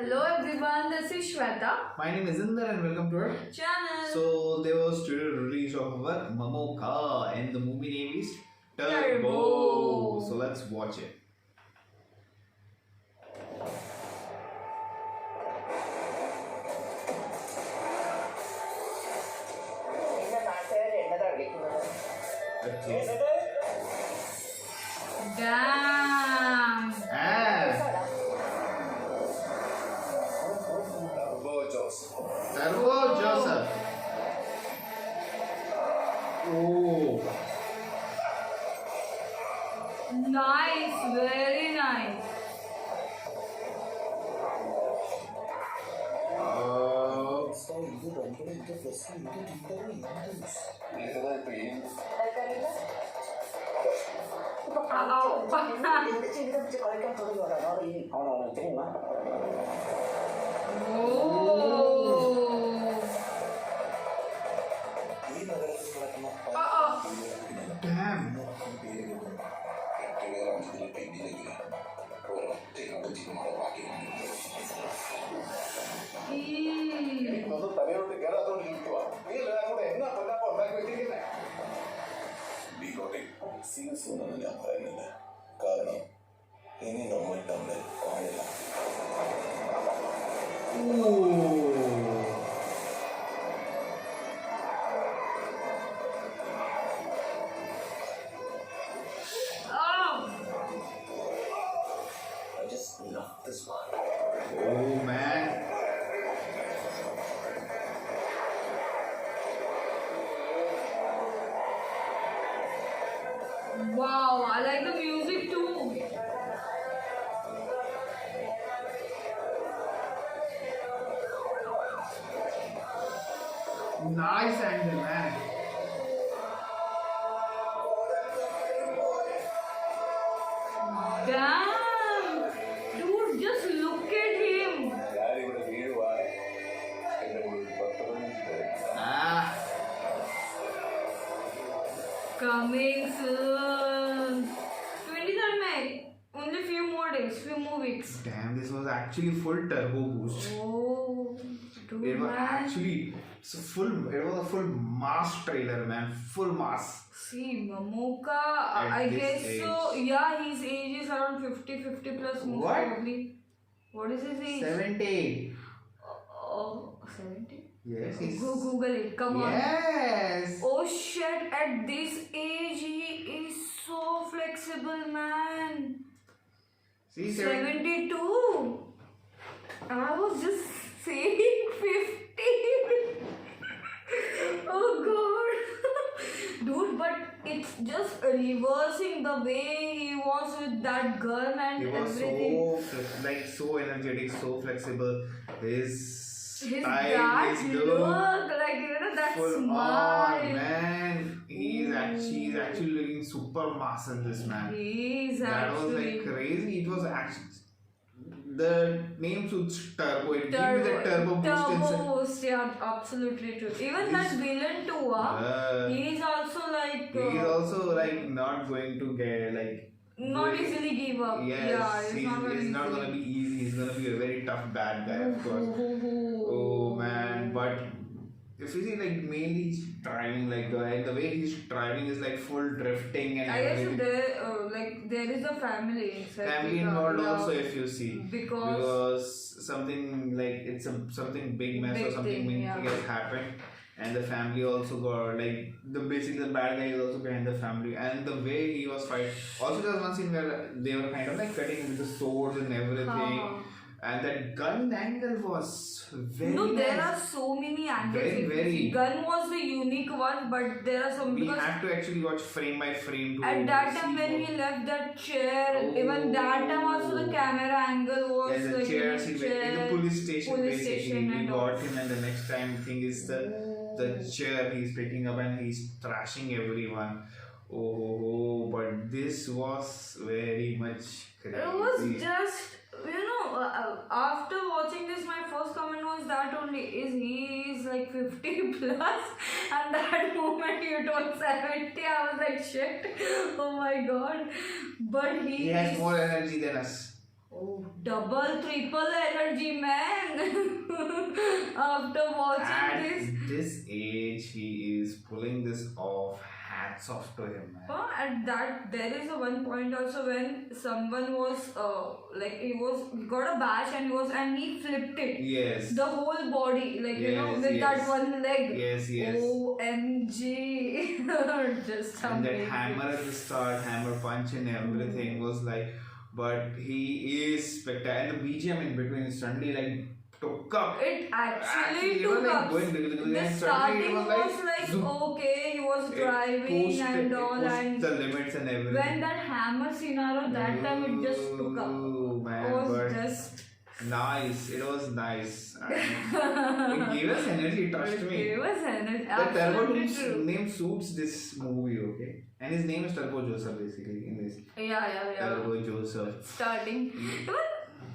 Hello everyone, this is Shweta. My name is Inder and welcome to our Channel. So there was today release of our Mamoka and the movie name is Turbo. So let's watch it. Damn. Turbo Joseph. Oh, Nice, very nice. Oh. damn. Eee. Serious ഞാൻ പറയുന്നില്ല കാരണം ഇനി നമ്മൾ തമ്മിൽ കാണില്ല Oh. I just love this one. Oh man. Wow, I like the music too. Nice angle, man. Damn. Dude, just look at him. ഞാനിവിടെ വീഴുവാൻ എന്നെ ഒരു 10-15 Ah, Coming soon. 23rd May. Only few more days, few more weeks. damn, this was actually full turbo boost. Oh, dude, It was man. actually it was a full mass trailer, man. Full mass. See, Mamoka, At I this guess so. age. Yeah, his age is around 50 plus most What? probably. What is his age? 70. Oh, 70? Yes, he's. Google it, come on. Yes. Oh shit, at this age he is so flexible, man. See, 72. I was just saying 50. Oh god. Dude, but it's just reversing the way he was with that gun and He was everything. so energetic, so flexible. His His style, that his look, look, like that full smile. on, man. He's actually looking super mass in this, man. He's That was actually like crazy. It was actually the name suits turbo. It gives you the turbo boost Turbo inside. boost, yeah, absolutely true. Even that villain too, he's also like He's also like not going to get like not easily give up. Yes, Yeah, it's not very he's not easy. gonna be easy. He's gonna be a very tough bad guy, of course. Oh man, but if you see like mainly he's driving like the way he's driving is like full drifting and I guess everything. there is a family inside. Family the car, involved yeah. also if you see Because something like it's something big mess Big or something thing, big yeah. thing has happened and the family also got like basically the bad guy is also behind the family and the way he was fighting. Also there was one scene where they were kind of like cutting with the swords and everything. And that gun angle was very no, there nice. are so many angles. Very, if you very. see. Gun was the unique one, but there are some We because have to actually watch frame by frame to at that time see when what- he left that chair, Oh. even that time also the camera angle was Yeah, the like chair in scene chair, in the police station police basically. station We and got all. him and the next time thing is the chair he's picking up and he's thrashing everyone. Oh, but this was very much crazy. It was just, after watching this, my first comment was that only is he is like 50 plus, and that moment you told 70, I was like shit, oh my god. But He has more energy than us. Oh, double, triple energy, man. After watching At this. this age, he is pulling this off. Hats off to him, man. At that, there is a one point also when someone was like he got a bash and he flipped it. Yes. The whole body, like with Yes, that yes. one leg. Yes, yes. OMG. Just And that amazing. hammer at the start, hammer punch and everything was like, but he is spectacular. And the BGM in between is suddenly like took up. It actually it was took like up. going The and suddenly starting it was like zoom. okay, he was It driving pushed and all, it pushed and the limits and everything. when that hammer scenario, that time it just took up. Ooh, man, It was but just nice. It was nice. It gave us energy. It touched me. it was energy. The Turbo Absolutely Doom's true. name suits this movie, okay? And his name is Turbo Joseph, basically, in this. Yeah. Turbo Joseph. Starting.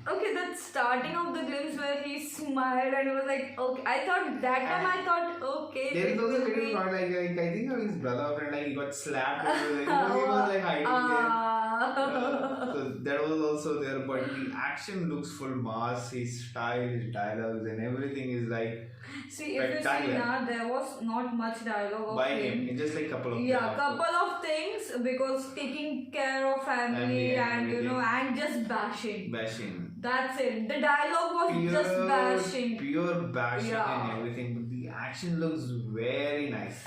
Okay, that starting of the glimpse where he smiled and it was like, okay. I thought that time I thought, okay. There is it also a will little be- part like I think of his brother friend, like he got slapped and he was like hiding there. So that was also there, but the action looks full mass, his style, his dialogues, and everything is like See, if you see spectacular. now, there was not much dialogue of by him. It's just like couple of Yeah, dialogues. couple of things because taking care of family Family and and everything. and just bashing. Bashing. That's it. The dialogue was just bashing. Pure bashing Yeah. and everything, but the action looks very nice.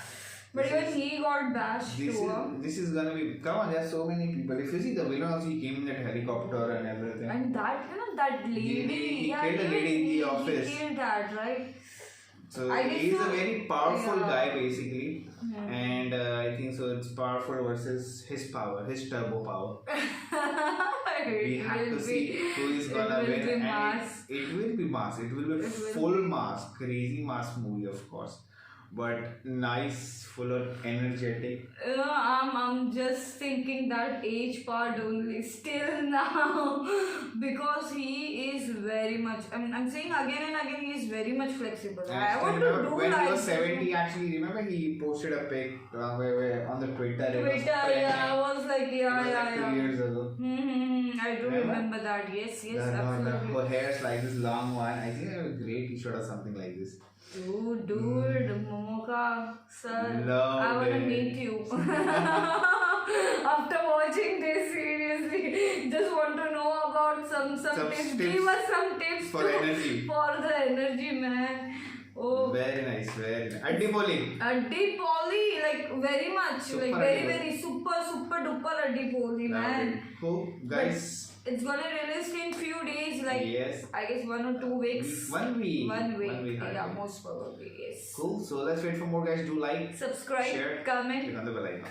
But This even is- he got bashed too. this is gonna be, come on, there's so many people. If you see the villain also, he came in that helicopter and everything. And that, that lady. He yeah, killed a lady in the he office. killed that, right? So I guess he's a so. very powerful Yeah. guy basically, and I think so. It's powerful versus his power, his turbo power. We have to see who is gonna it will win, be and mass. it will be mass. It will be It will full mass, crazy mass movie, of course, but nice, full of energetic. I'm just thinking that age part only still now because he is very much. I mean, I'm saying again and again, he is very much flexible. I still want to remember do when he like was 70. Actually, remember he posted a pic where on the Twitter. It was Twitter. Yeah, I was like, It was like yeah. 2 years ago. I do remember that. Yes, absolutely. Her hair is like this long one. I think it was a great t-shirt or something like this. Dude, Momoka, sir, Love I wanna it. meet you. After watching this, seriously, just want to know about some Some tips. tips Give us some tips for to- energy. For the energy, man. Oh, Very nice, very nice. Adipoli. Adipoli, like very much, Super like very, Adipoli. very super duper Adipoli, man. Cool. Guys, It's gonna release in few days, like yes. I guess 1 or 2 weeks. 1 week. 1 week. hardly. Yeah, most probably, yes. Cool. So let's wait for more, guys. Do like, Subscribe, share, comment. click on the bell icon.